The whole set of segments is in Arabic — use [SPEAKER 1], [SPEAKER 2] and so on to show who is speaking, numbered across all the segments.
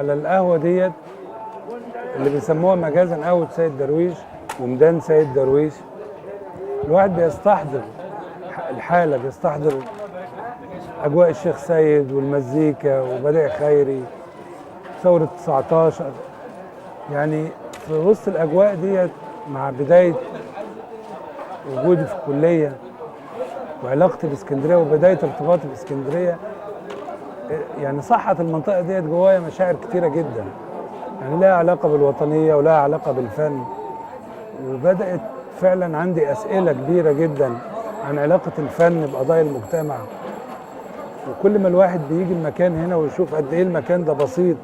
[SPEAKER 1] على القهوه ديت اللي بيسموها مجازا قهوه سيد درويش وميدان سيد درويش. الواحد بيستحضر الحاله، بيستحضر اجواء الشيخ سيد والمزيكا وبديع خيري، ثوره 19. يعني في وسط الاجواء ديت مع بدايه وجودي في الكليه وعلاقتي باسكندريه وبدايه ارتباطي باسكندريه، يعني صحت المنطقه ديت جوايا مشاعر كتيره جدا، يعني لها علاقه بالوطنيه ولها علاقه بالفن. وبدات فعلا عندي اسئله كبيره جدا عن علاقه الفن بقضايا المجتمع. وكل ما الواحد بيجي المكان هنا ويشوف قد ايه المكان ده بسيط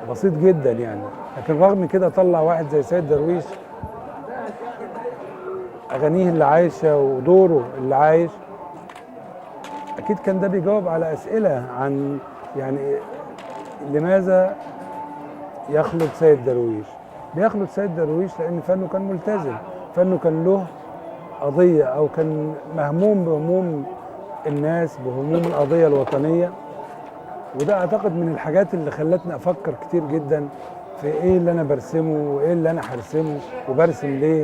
[SPEAKER 1] بسيط جدا يعني، لكن رغم كده طلع واحد زي سيد درويش اغانيه اللي عايشه ودوره اللي عايش. اكيد كان ده بيجاوب على اسئله عن يعني لماذا يخلد سيد درويش. بيخلد سيد درويش لان فنه كان ملتزم، فنه كان له قضيه او كان مهموم بهموم الناس، بهموم القضيه الوطنيه. وده اعتقد من الحاجات اللي خلتني افكر كتير جدا في ايه اللي انا برسمه وايه اللي انا هرسمه وبرسم ليه.